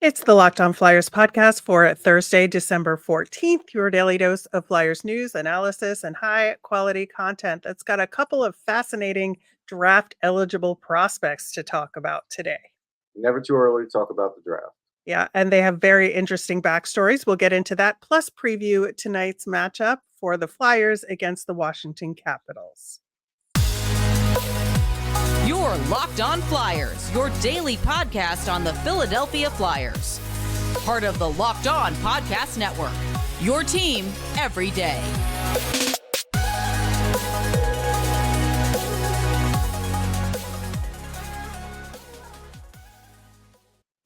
It's the Locked On Flyers podcast for Thursday, December 14th, your daily dose of Flyers news, analysis, and high quality content that's got a couple of fascinating draft eligible prospects to talk about today. Never too early to talk about the draft. Yeah, and they have very interesting backstories. We'll get into that, plus preview tonight's matchup for the Flyers against the Washington Capitals. Your Locked On Flyers, your daily podcast on the Philadelphia Flyers. Part of the Locked On Podcast Network, your team every day.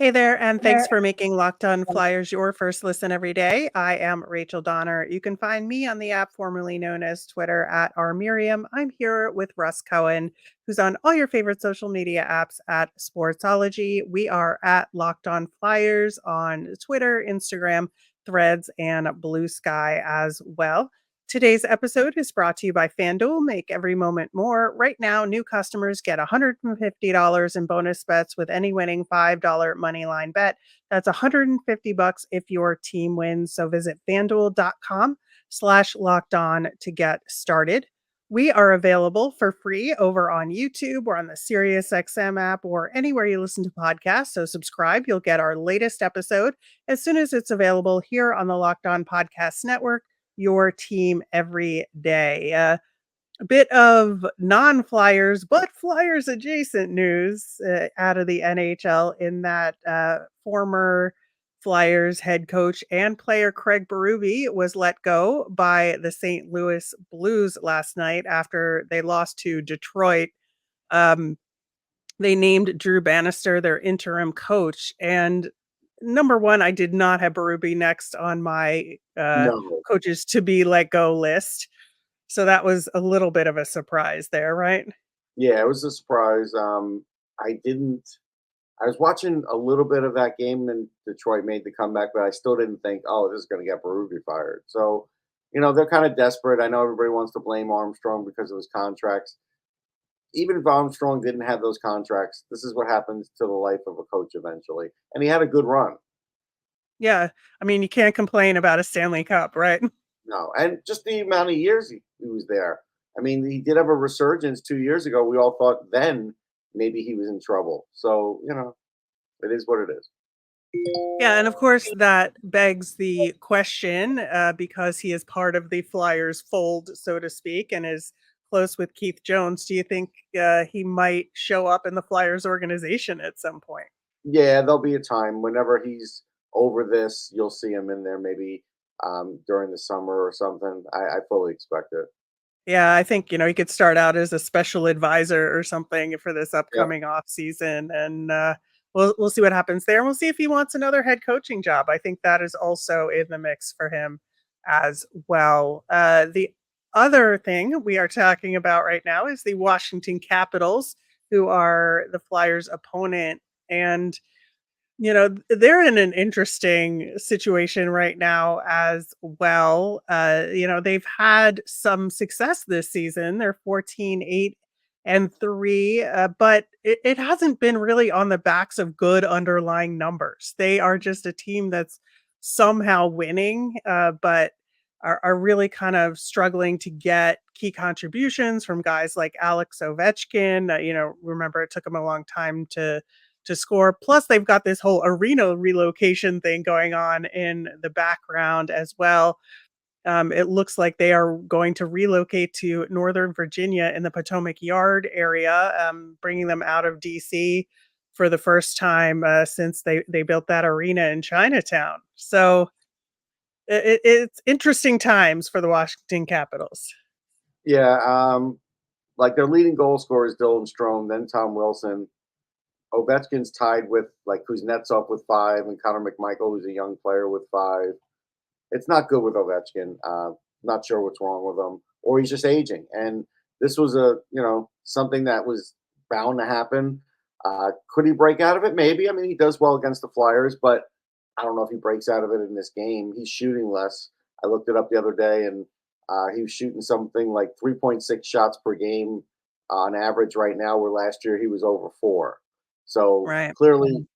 Hey there, and thanks for making Locked On Flyers your first listen every day. I am Rachel Donner. You can find me on the app formerly known as Twitter at @rmiriam. I'm here with Russ Cohen, who's on all your favorite social media apps at Sportsology. We are at Locked On Flyers on Twitter, Instagram, Threads, and Blue Sky as well. Today's episode is brought to you by FanDuel. Make every moment more. Right now, new customers get $150 in bonus bets with any winning $5 money line bet. That's $150 if your team wins. So visit FanDuel.com/lockedon to get started. We are available for free over on YouTube or on the SiriusXM app or anywhere you listen to podcasts. So subscribe. You'll get our latest episode as soon as it's available here on the Locked On Podcast Network. Your team every day. A bit of non-Flyers, but Flyers adjacent news out of the NHL in that former Flyers head coach and player Craig Berube was let go by the St. Louis Blues last night after they lost to Detroit. They named Drew Bannister their interim coach, and number one, I did not have Berube next on my No. coaches to be let go list. So that was a little bit of a surprise there, right? Yeah, it was a surprise. I was watching a little bit of that game and Detroit made the comeback, but I still didn't think, oh, this is going to get Berube fired. So, they're kind of desperate. I know everybody wants to blame Armstrong because of his contracts. Even if Armstrong didn't have those contracts, this is what happens to the life of a coach eventually. And he had a good run. Yeah. I mean, you can't complain about a Stanley Cup, right? No, and just the amount of years he was there. I mean, he did have a resurgence 2 years ago. We all thought then maybe he was in trouble. So, it is what it is. Yeah. And of course, that begs the question because he is part of the Flyers fold, so to speak, and is close with Keith Jones. Do you think he might show up in the Flyers organization at some point? Yeah, there'll be a time whenever he's over this, you'll see him in there maybe during the summer or something. I fully expect it. Yeah, I think, he could start out as a special advisor or something for this Yep. upcoming off season, and we'll see what happens there. And we'll see if he wants another head coaching job. I think that is also in the mix for him as well. The other thing we are talking about right now is the Washington Capitals, who are the Flyers' opponent, and they're in an interesting situation right now as well. They've had some success this season. They're 14-8-3, but it hasn't been really on the backs of good underlying numbers. They are just a team that's somehow winning, but are really kind of struggling to get key contributions from guys like Alex Ovechkin. Remember, it took them a long time to score. Plus, they've got this whole arena relocation thing going on in the background as well. It looks like they are going to relocate to Northern Virginia in the Potomac Yard area, bringing them out of DC for the first time since they built that arena in Chinatown. So it's interesting times for the Washington Capitals. Yeah, like their leading goal scorer is Dylan Strome, then Tom Wilson. Ovechkin's tied with like Kuznetsov with 5 and Connor McMichael, who's a young player, with 5. It's not good with Ovechkin. Not sure what's wrong with him, or he's just aging. And this was something that was bound to happen. Could he break out of it? Maybe. I mean, he does well against the Flyers, but I don't know if he breaks out of it in this game. He's shooting less. I looked it up the other day, and he was shooting something like 3.6 shots per game on average right now, where last year he was over 4. So Right. clearly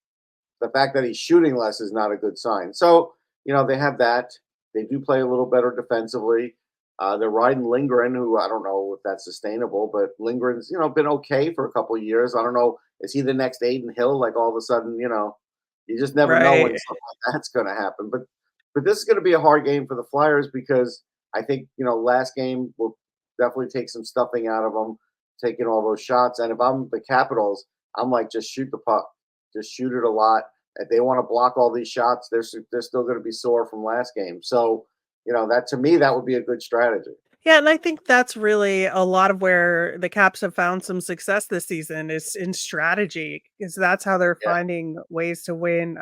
the fact that he's shooting less is not a good sign. So, they have that. They do play a little better defensively. They're riding Lindgren, who I don't know if that's sustainable, but Lindgren's, been okay for a couple of years. I don't know. Is he the next Aiden Hill? Like all of a sudden, you just never know when Right. something like that's going to happen. But this is going to be a hard game for the Flyers because I think, last game will definitely take some stuffing out of them, taking all those shots. And if I'm the Capitals, I'm like, just shoot the puck. Just shoot it a lot. If they want to block all these shots, they're still going to be sore from last game. So, that to me, that would be a good strategy. Yeah, and I think that's really a lot of where the Caps have found some success this season is in strategy, because that's how they're Yeah. finding ways to win.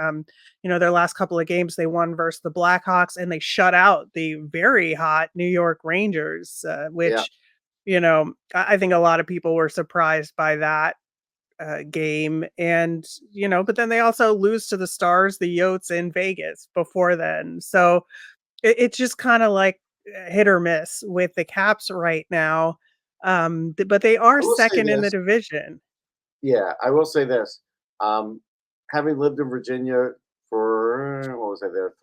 Their last couple of games they won versus the Blackhawks, and they shut out the very hot New York Rangers, Yeah. which I think a lot of people were surprised by that game, and but then they also lose to the Stars, the Yotes in Vegas before then, so it's just kind of like hit or miss with the Caps right now. But they are I will say second in the this. division. Yeah, I will say this. Um, Having lived in Virginia for what was I there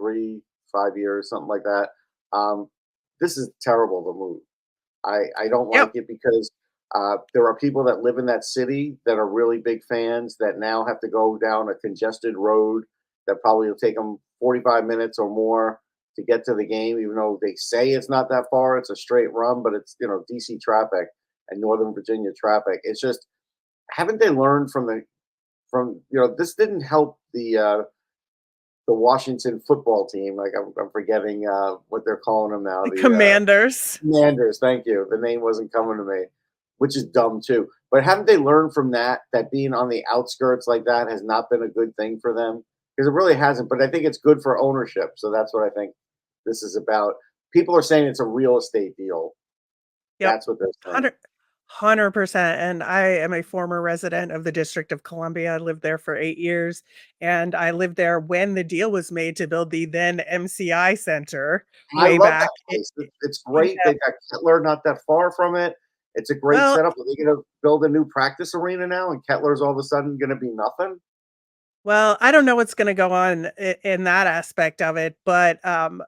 5 years, something like that. Um, this is terrible to move. I don't like Yep. it because there are people that live in that city that are really big fans that now have to go down a congested road that probably will take them 45 minutes or more to get to the game, even though they say it's not that far. It's a straight run, but it's DC traffic and Northern Virginia traffic. It's just haven't they learned from this didn't help the Washington football team. Like I'm forgetting what they're calling them now. The The Commanders. Commanders. Thank you. The name wasn't coming to me, which is dumb too. But haven't they learned from that being on the outskirts like that has not been a good thing for them? Because it really hasn't. But I think it's good for ownership. So that's what I think this is about. People are saying it's a real estate deal. Yep. That's what they're saying. 100%. And I am a former resident of the District of Columbia. I lived there for 8 years. And I lived there when the deal was made to build the then MCI Center I way love back. that place. It's Yeah. great. They got Kettler not that far from it. It's a great Well, setup. Are they going to build a new practice arena now, and Kettler's all of a sudden going to be nothing? Well, I don't know what's gonna go on in that aspect of it, but,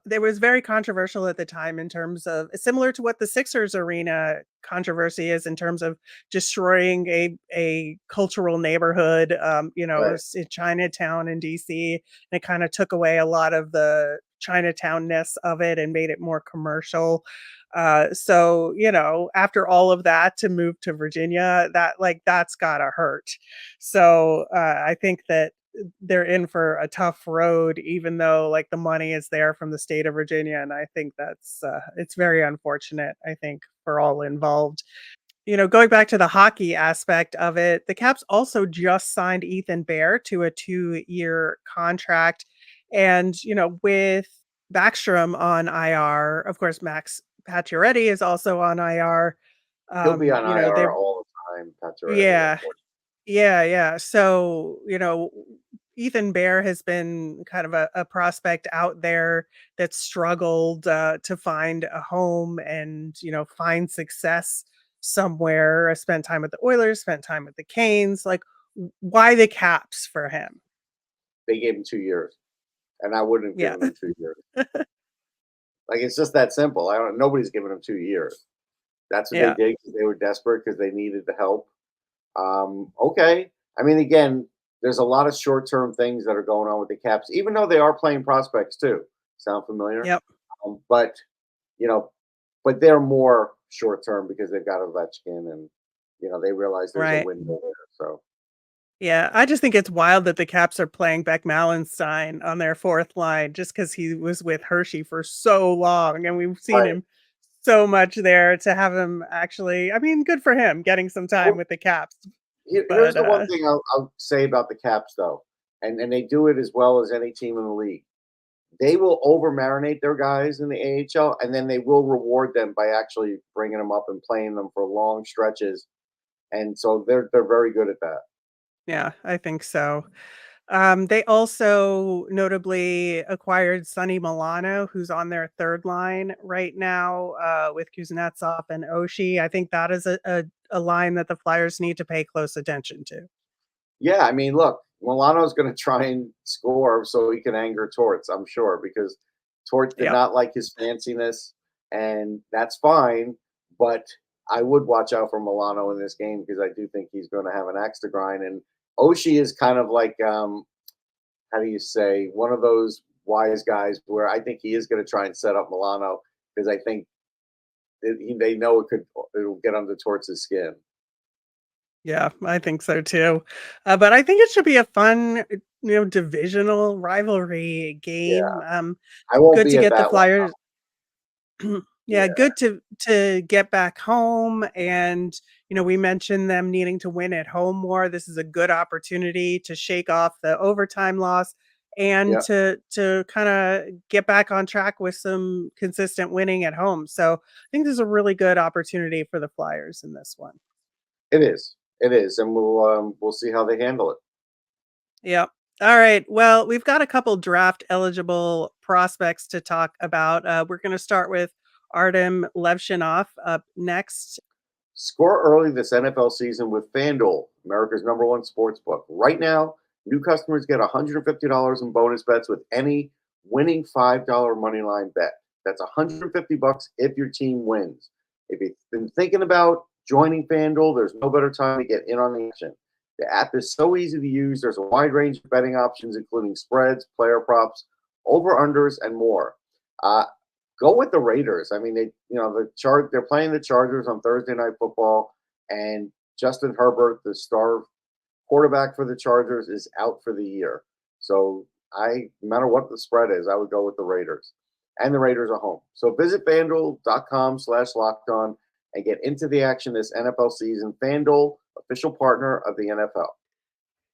there was very controversial at the time in terms of similar to what the Sixers arena controversy is in terms of destroying a cultural neighborhood, Right. it's in Chinatown in DC, and it kinda took away a lot of the Chinatown-ness of it and made it more commercial. So, after all of that to move to Virginia, that's gotta hurt. So, I think that they're in for a tough road, even though like the money is there from the state of Virginia. And I think that's it's very unfortunate, I think, for all involved. Going back to the hockey aspect of it, the Caps also just signed Ethan Bear to a 2-year contract. And, with Backstrom on IR, of course, Max Pacioretty is also on IR. He'll be on They IR all the time. That's already yeah, unfortunate. yeah, yeah. So, Ethan Bear has been kind of a prospect out there that struggled to find a home and, find success somewhere. Spent time with the Oilers, spent time with the Canes. Like, why the Caps for him? They gave him 2 years, and I wouldn't have Yeah. given him 2 years. Like it's just that simple. I don't. Nobody's giving him 2 years. That's what they Yeah. did because they were desperate because they needed the help. Okay. I mean, again, there's a lot of short-term things that are going on with the Caps, even though they are playing prospects too. Sound familiar? Yep. But you know, but they're more short-term because they've got Ovechkin, and they realize there's a Right. window there. So Yeah, I just think it's wild that the Caps are playing Beck Mallenstein on their fourth line just because he was with Hershey for so long, and we've seen right. him so much there to have him actually I mean, good for him getting some time Well, with the Caps, here's but, the one thing I'll say about the Caps, though, and they do it as well as any team in the league. They will over marinate their guys in the AHL, and then they will reward them by actually bringing them up and playing them for long stretches. And so they're very good at that. yeah, I think so. They also notably acquired Sonny Milano, who's on their third line right now, with Kuznetsov and Oshie. I think that is a line that the Flyers need to pay close attention to. Yeah, I mean, look, Milano's going to try and score so he can anger Torts, I'm sure, because Torts did Yep. not like his fanciness, and that's fine. But I would watch out for Milano in this game because I do think he's going to have an axe to grind. And Oshie is kind of like, how do you say, one of those wise guys where I think he is going to try and set up Milano because I think they know it'll get under Torts' skin. Yeah, I think so too. But I think it should be a fun, divisional rivalry Yeah, game. I won't Good be to at get the that one. Flyers. Yeah, Yeah, good to get back home, and we mentioned them needing to win at home more. This is a good opportunity to shake off the overtime loss and yeah, to kind of get back on track with some consistent winning at home. So I think this is a really good opportunity for the Flyers in this one. it is. It is, and we'll see how they handle it. Yep. All right. Well, we've got a couple draft eligible prospects to talk about. We're going to start with Arytem Levshunov up next. Score early this NFL season with FanDuel, America's #1 sports book. Right now, new customers get $150 in bonus bets with any winning $5 money line bet. That's $150 if your team wins. If you've been thinking about joining FanDuel, there's no better time to get in on the action. The app is so easy to use. There's a wide range of betting options, including spreads, player props, over-unders, and more. Uh, Go with the Raiders. I mean, they're playing the Chargers on Thursday Night Football, and Justin Herbert, the star quarterback for the Chargers, is out for the year. So no matter what the spread is, I would go with the Raiders, and the Raiders are home. So visit FanDuel.com/lockedon and get into the action this NFL season. FanDuel, official partner of the NFL.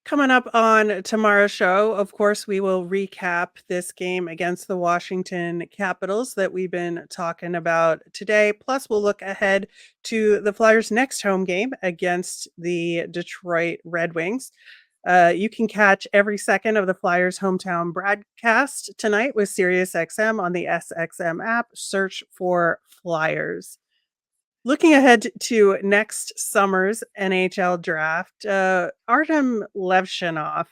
Coming up on tomorrow's show, of course, we will recap this game against the Washington Capitals that we've been talking about today. Plus, we'll look ahead to the Flyers' next home game against the Detroit Red Wings. You can catch every second of the Flyers' hometown broadcast tonight with SiriusXM on the SXM app. Search for Flyers. Looking ahead to next summer's NHL draft, Arytem Levshunov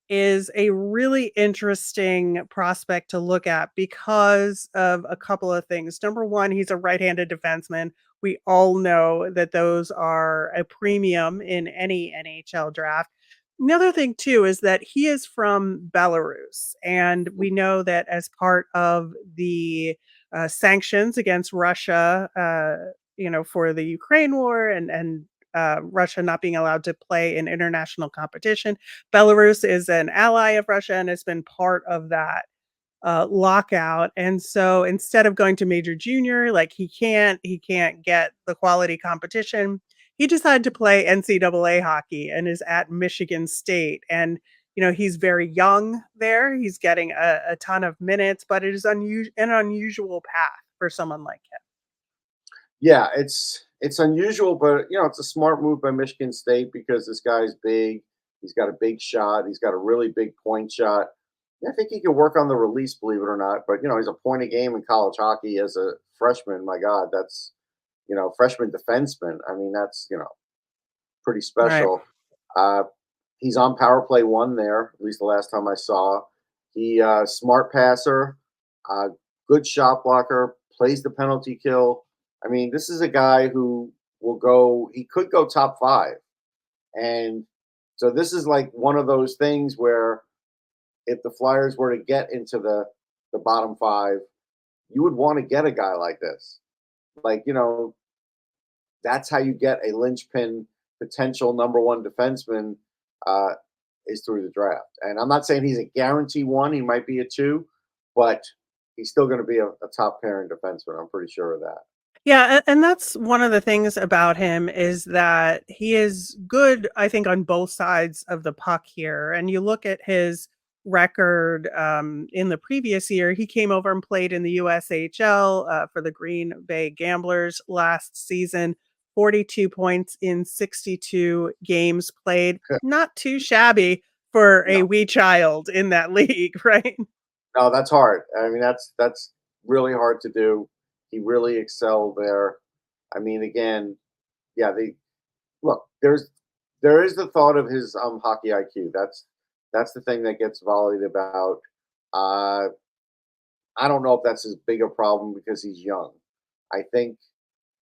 is a really interesting prospect to look at because of a couple of things. Number one, he's a right-handed defenseman. We all know that those are a premium in any NHL draft. Another thing, too, is that he is from Belarus. And we know that as part of the sanctions against Russia, for the Ukraine war and Russia not being allowed to play in international competition. Belarus is an ally of Russia and has been part of that lockout. And so instead of going to major junior, like he can't get the quality competition. He decided to play NCAA hockey and is at Michigan State. And he's very young there. He's getting a ton of minutes, but it is an unusual path for someone like him. Yeah, it's unusual, but it's a smart move by Michigan State because this guy's big. He's got a big shot. He's got a really big point shot. I think he can work on the release, believe it or not. But he's a point a game in college hockey as a freshman. My God, that's freshman defenseman. I mean, that's pretty Right. special. He's on power play one there, at least the last time I saw. He smart passer, good shot blocker, plays the penalty kill. I mean, this is a guy who he could go top 5. And so this is like one of those things where if the Flyers were to get into the bottom 5, you would want to get a guy like this. Like, that's how you get a linchpin potential #1 defenseman is through the draft. And I'm not saying he's a guarantee 1. He might be a 2, but he's still going to be a top pairing defenseman. I'm pretty sure of that. Yeah, and that's one of the things about him is that he is good, I think, on both sides of the puck here. And you look at his record in the previous year, he came over and played in the USHL for the Green Bay Gamblers last season, 42 points in 62 games played. Not too shabby for a No, wee child in that league, right? no, that's hard. I mean, that's really hard to do. He really excelled there. I mean, again, yeah, there is the thought of his hockey IQ. That's the thing that gets volleyed about. Uh, I don't know if that's as big a problem because he's young. I think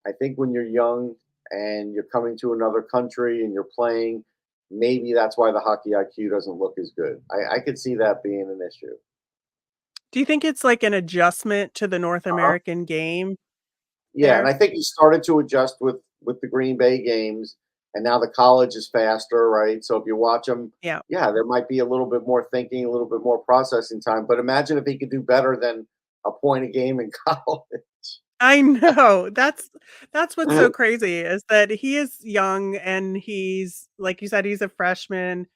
I think when you're young and you're coming to another country and you're playing, maybe that's why the hockey IQ doesn't look as good. I could see that being an issue. Do you think it's like an adjustment to the North Uh-huh. American game Yeah, and there? I think he started to adjust with the Green Bay games, and now the college is faster, right? So if you watch him, Yeah. yeah, there might be a little bit more thinking, a little bit more processing time. But imagine if he could do better than a point a game in college. I know. That's what's so crazy is that he is young and he's like you said, he's a freshman.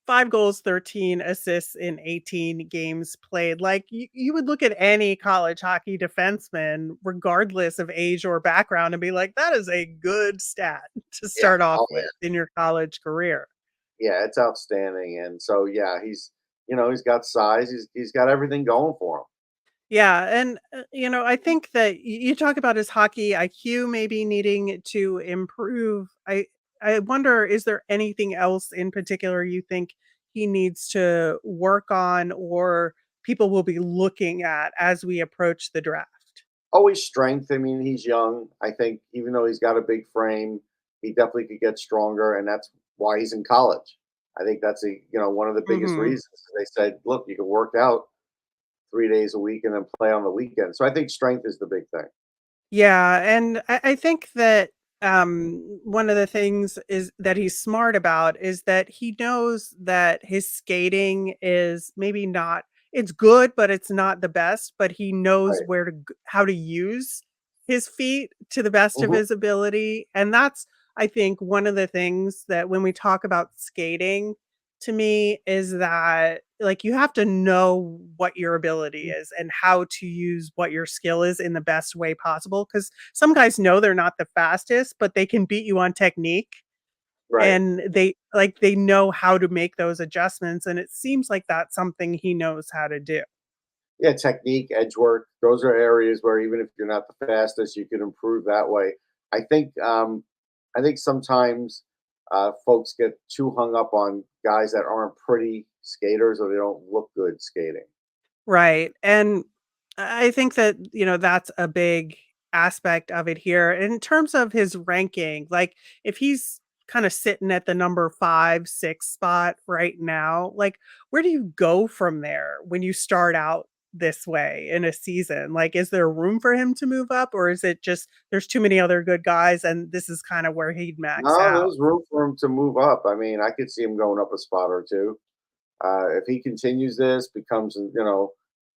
5 goals, 13 assists in 18 games played. Like, you would look at any college hockey defenseman, regardless of age or background, and be like, "That is a good stat to Yeah. start off Oh with in your college career." yeah, it's outstanding. And so yeah, he's got size, he's got everything going for him. Yeah, and, I think that you talk about his hockey IQ maybe needing to improve. I wonder, is there anything else in particular you think he needs to work on or people will be looking at as we approach the draft? Always strength. I mean, he's young. I think even though he's got a big frame, he definitely could get stronger, and that's why he's in college. I think that's one of the biggest Mhm. reasons. They said, look, you can work out 3 days a week and then play on the weekend. So I think strength is the big thing. Yeah, and I think that one of the things is that he's smart about is that he knows that his skating is maybe not it's good, but it's not the best, but he knows Right. where to how to use his feet to the best of Mhm. his ability. And that's, I think, one of the things that when we talk about skating, to me is that like you have to know what your ability is and how to use what your skill is in the best way possible because some guys know they're not the fastest but they can beat you on technique Right. and they know how to make those adjustments and it seems like that's something he knows how to do. Yeah, technique, edge work, those are areas where even if you're not the fastest, you can improve that way. I think I think sometimes folks get too hung up on guys that aren't pretty skaters or they don't look good skating. Right, and I think that, that's a big aspect of it here. In terms of his ranking, like, if he's kinda sitting at the number 5, 6 spot right now, like, where do you go from there when you start out this way in a season? Like, is there room for him to move up, or is it just there's too many other good guys and this is kinda where he'd max No, out? there's room for him to move up. I mean, I could see him going up a spot or two. If he continues this, becomes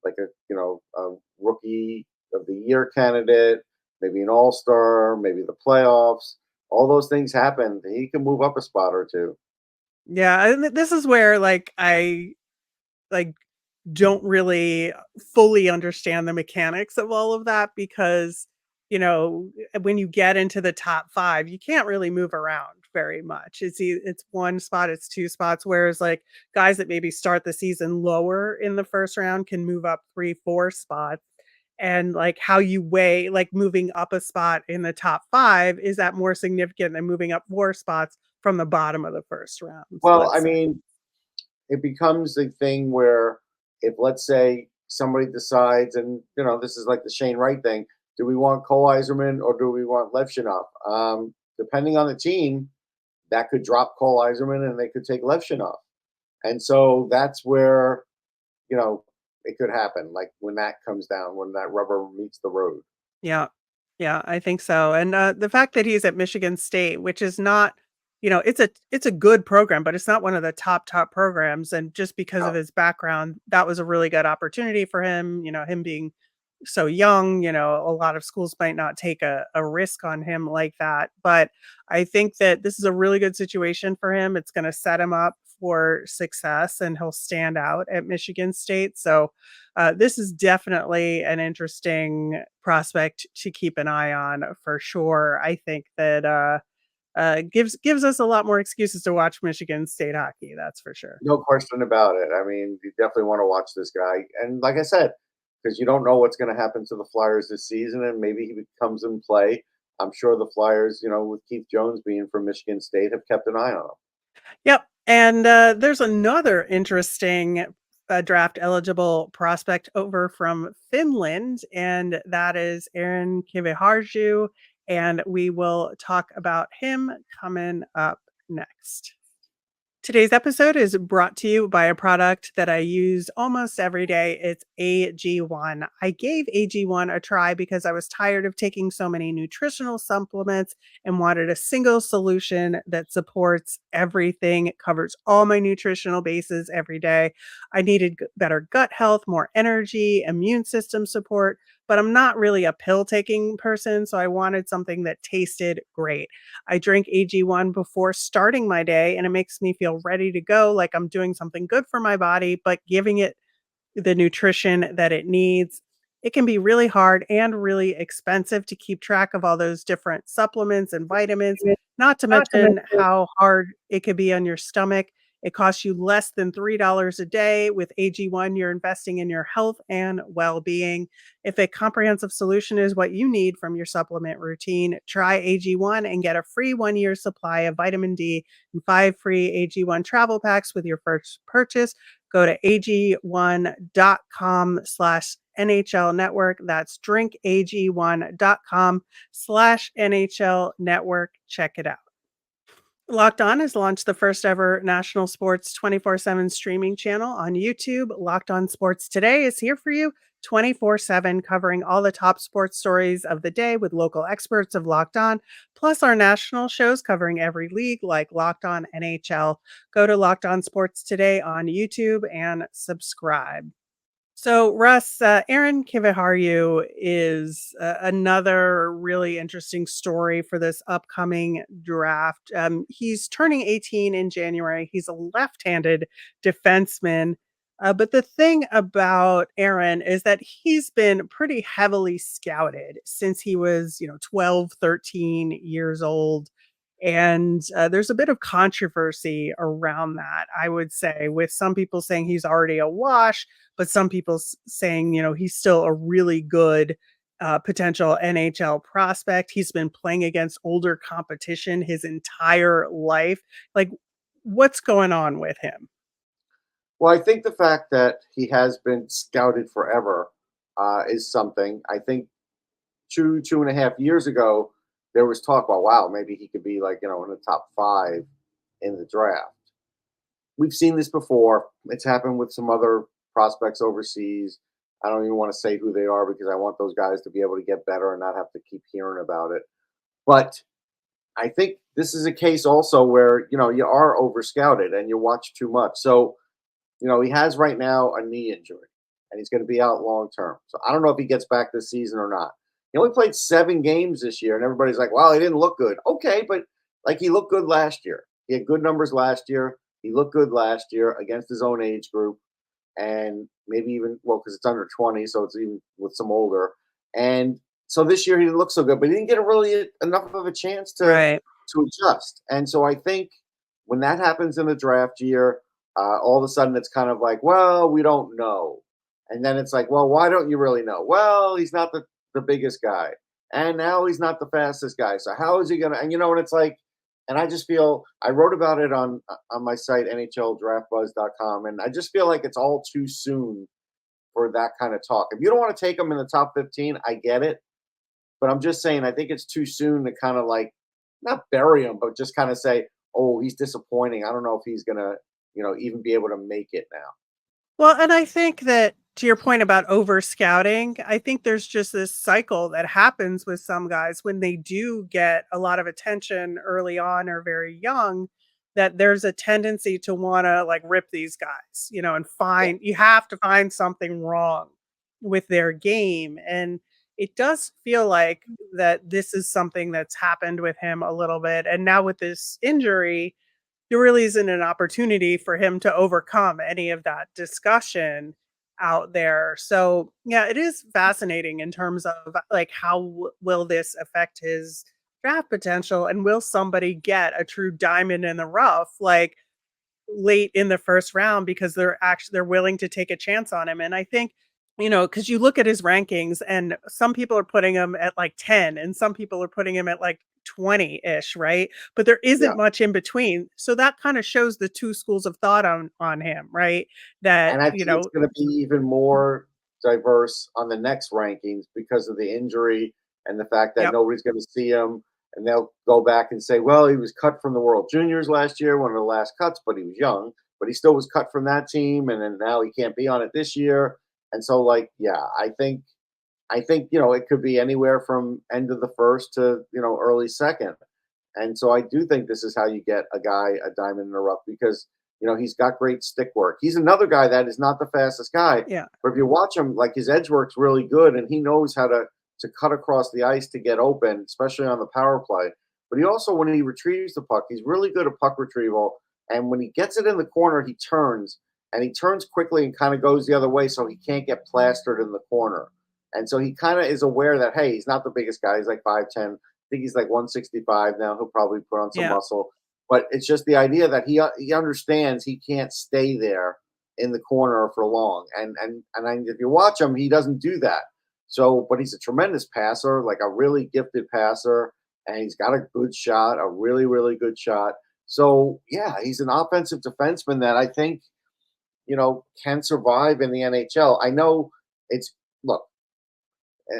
like a rookie of the year candidate, maybe an all star, maybe the playoffs. All those things happen. He can move up a spot or two. Yeah, and this is where, like, like, don't really fully understand the mechanics of all of that because, when you get into the top 5, you can't really move around very much. It's 1 spot, it's 2 spots, whereas, like, guys that maybe start the season lower in the 1st round can move up 3, 4 spots, and, like, how you weigh like, moving up a spot in the top 5, is that more significant than moving up 4 spots from the bottom of the 1st rounds, Well, I let's say? mean, it becomes a thing where if let's say somebody decides, and this is like the Shane Wright thing, do we want Cole Iserman or do we want Levshunov? Depending on the team, that could drop Cole Iserman and they could take Levshunov. And so that's where, it could happen. Like when that comes down, when that rubber meets the road. Yeah. Yeah, I think so, and, the fact that he's at Michigan State, which is not it's a good program, but it's not one of the top programs, and just because No. of his background, that was a really good opportunity for him, him being so young, a lot of schools might not take a risk on him like that, but I think that this is a really good situation for him, it's gonna set him up for success, and he'll stand out at Michigan State, so, this is definitely an interesting prospect to keep an eye on for sure. I think that gives us a lot more excuses to watch Michigan State hockey. That's for sure. No question about it. I mean, you definitely want to watch this guy. And like I said, because you don't know what's going to happen to the Flyers this season, and maybe he comes in play. I'm sure the Flyers, with Keith Jones being from Michigan State, have kept an eye on him. Yep. And there's another interesting draft eligible prospect over from Finland, and that is Aron Kiviharju. And we will talk about him coming up next. Today's episode is brought to you by a product that I use almost every day. It's AG1. I gave AG1 a try because I was tired of taking so many nutritional supplements and wanted a single solution that supports everything. It covers all my nutritional bases every day. I needed better gut health, more energy, immune system support, but I'm not really a pill taking person, so I wanted something that tasted great. I drink AG1 before starting my day, and it makes me feel ready to go, like I'm doing something good for my body, but giving it the nutrition that it needs. It can be really hard and really expensive to keep track of all those different supplements and vitamins, not to Not to mention mention, how hard it could be on your stomach. It costs you less than $3 a day. With AG1, you're investing in your health and well being. If a comprehensive solution is what you need from your supplement routine, try AG1 and get a free 1 year supply of vitamin D and 5 free AG1 travel packs with your first purchase. Go to ag1.com/NHL network. That's drinkag1.com/NHL network. Check it out. Locked On has launched the first ever national sports 24/7 streaming channel on YouTube. Locked On Sports Today is here for you 24/7, covering all the top sports stories of the day with local experts of Locked On, plus our national shows covering every league like Locked On NHL. Go to Locked On Sports Today on YouTube and subscribe. So, Russ, Aron Kiviharju is another really interesting story for this upcoming draft. He's turning 18 in January. He's a left-handed defenseman. But the thing about Aaron is that he's been pretty heavily scouted since he was, 12, 13 years old. And there's a bit of controversy around that, I would say, with some people saying he's already a wash, but some people saying, he's still a really good potential NHL prospect. He's been playing against older competition his entire life. Like, what's going on with him? well, I think the fact that he has been scouted forever is something. I think 2.5 years ago, there was talk about, wow, maybe he could be like, in the top 5 in the draft. We've seen this before. It's happened with some other prospects overseas. I don't even want to say who they are because I want those guys to be able to get better and not have to keep hearing about it. But I think this is a case also where, you are over scouted and you watch too much. So, he has right now a knee injury and he's going to be out long term. So I don't know if he gets back this season or not. He only played 7 games this year and everybody's like, wow, he didn't look good. Okay, but like he looked good last year. He had good numbers last year. He looked good last year against his own age group and maybe even, well, because it's under 20, so it's even with some older. And so this year he didn't look so good, but he didn't get really enough of a chance to Right. adjust. And so I think when that happens in the draft year, all of a sudden it's kind of like, well, we don't know. And then it's like, well, why don't you really know? Well, he's not the biggest guy. And now he's not the fastest guy. So how is he going to, and and it's like, and I just feel, I wrote about it on my site, NHLDraftBuzz.com. And I just feel like it's all too soon for that kind of talk. If you don't want to take him in the top 15, I get it. But I'm just saying, I think it's too soon to kind of like, not bury him, but just kind of say, oh, he's disappointing. I don't know if he's going to, even be able to make it now. Well, and I think that to your point about over scouting, I think there's just this cycle that happens with some guys when they do get a lot of attention early on or very young, that there's a tendency to want to like rip these guys, and Yeah. you have to find something wrong with their game. And it does feel like that this is something that's happened with him a little bit. And now with this injury, there really isn't an opportunity for him to overcome any of that discussion out there. So, yeah, it is fascinating in terms of like how will this affect his draft potential, and will somebody get a true diamond in the rough like late in the first round because they're willing to take a chance on him. And I think because you look at his rankings and some people are putting him at like 10 and some people are putting him at like 20-ish, right? But there Yeah. isn't much in between. So that kind of shows the two schools of thought on him, right? That, And I think it's going to be even more diverse on the next rankings because of the injury and the fact that yep, nobody's going to see him. And they'll go back and say, well, he was cut from the World Juniors last year, one of the last cuts, but he was young, but he still was cut from that team. And then now he can't be on it this year. And so, like, yeah, I think, it could be anywhere from end of the first to, early second. And so I do think this is how you get a guy a diamond in the rough because he's got great stick work. He's another guy that is not the fastest guy, yeah, but if you watch him, like his edge work's really good, and he knows how to cut across the ice to get open, especially on the power play. But he also, when he retrieves the puck, he's really good at puck retrieval. And when he gets it in the corner, he turns quickly and kind of goes the other way, so he can't get plastered in the corner. And so he kind of is aware that, hey, he's not the biggest guy. He's like 5'10". Think he's like 165 now. He'll probably put on some yeah. muscle, but it's just the idea that he understands he can't stay there in the corner for long. And if you watch him, he doesn't do that. So, but he's a tremendous passer, like a really gifted passer, and he's got a good shot, a really really good shot. So yeah, he's an offensive defenseman that I think can survive in the NHL. I know it's look,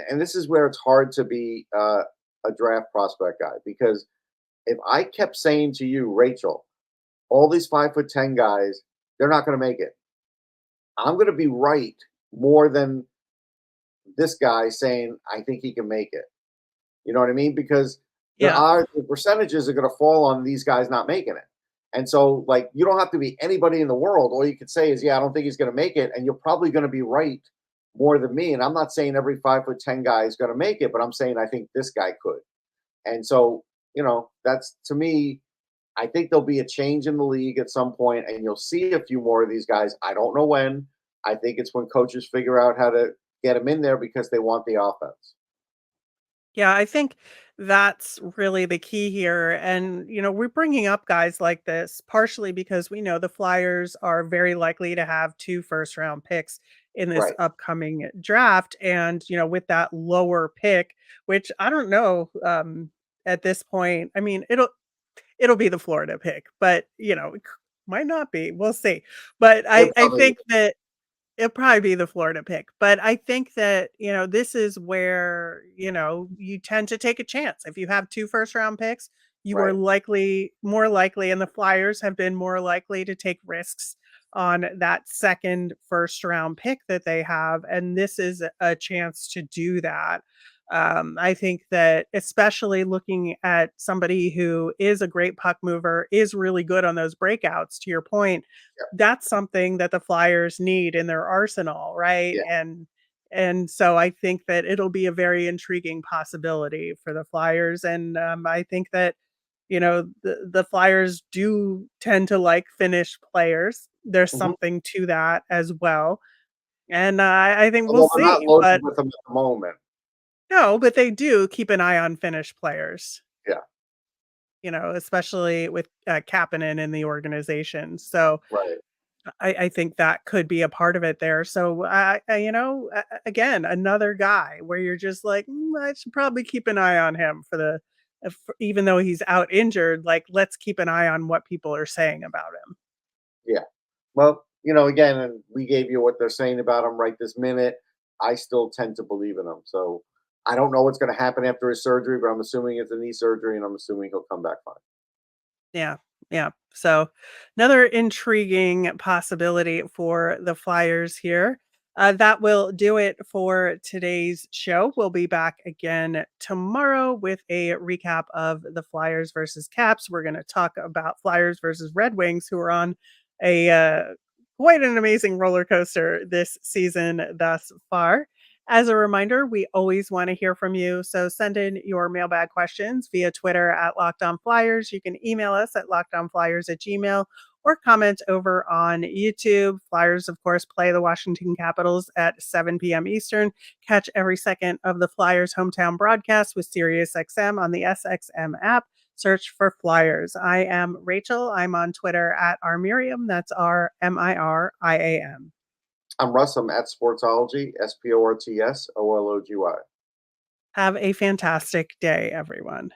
and this is where it's hard to be a draft prospect guy because if I kept saying to you, Rachel, all these 5'10" guys, they're not going to make it. I'm going to be right more than this guy saying I think he can make it. You know what I mean? Because Yeah. the percentages are going to fall on these guys not making it. And so, like, you don't have to be anybody in the world. All you could say is, yeah, I don't think he's going to make it. And you're probably going to be right more than me. And I'm not saying every 5'10" guy is going to make it, but I'm saying I think this guy could. And so, that's to me, I think there'll be a change in the league at some point, and you'll see a few more of these guys. I don't know when. I think it's when coaches figure out how to get them in there because they want the offense. Yeah, I think that's really the key here. And, we're bringing up guys like this partially because we know the Flyers are very likely to have 2 first-round picks in this Right. upcoming draft. And, with that lower pick, which I don't know at this point, I mean, it'll be the Florida pick, but, it might not be. We'll see. But It I probably think that it'll probably be the Florida pick, but I think that, this is where, you tend to take a chance. If you have 2 first-round picks, you are right. more likely, and the Flyers have been more likely to take risks on that second first-round pick that they have, and this is a chance to do that. I think that especially looking at somebody who is a great puck mover, is really good on those breakouts, to your point, Yeah. that's something that the Flyers need in their arsenal, right? Yeah. And so I think that it'll be a very intriguing possibility for the Flyers, and I think that the Flyers do tend to like Finnish players. There's Mhm. something to that as well, and I think we'll Although they're not see. loaded But with them at the moment. no, but they do keep an eye on Finnish players. Yeah. Especially with Kapanen in the organization. So Right. I think that could be a part of it there. So, again, another guy where you're just like, I should probably keep an eye on him even though he's out injured, like, let's keep an eye on what people are saying about him. Yeah. Well, again, and we gave you what they're saying about him right this minute. I still tend to believe in him. So I don't know what's going to happen after his surgery, but I'm assuming it's a knee surgery, and I'm assuming he'll come back fine. Yeah. Yeah. So another intriguing possibility for the Flyers here. That will do it for today's show. We'll be back again tomorrow with a recap of the Flyers versus Caps. We're going to talk about Flyers versus Red Wings, who are on a quite an amazing roller coaster this season thus far. As a reminder, we always want to hear from you. So send in your mailbag questions via Twitter at Locked On Flyers. You can email us at lockedonflyers@gmail.com or comment over on YouTube. Flyers, of course, play the Washington Capitals at 7 p.m. Eastern. Catch every second of the Flyers hometown broadcast with SiriusXM on the SXM app. Search for Flyers. I am Rachel. I'm on Twitter at rmiriam. That's RMIRIAM. I'm Russ. I'm at Sportsology, SPORTSOLOGY. Have a fantastic day, everyone.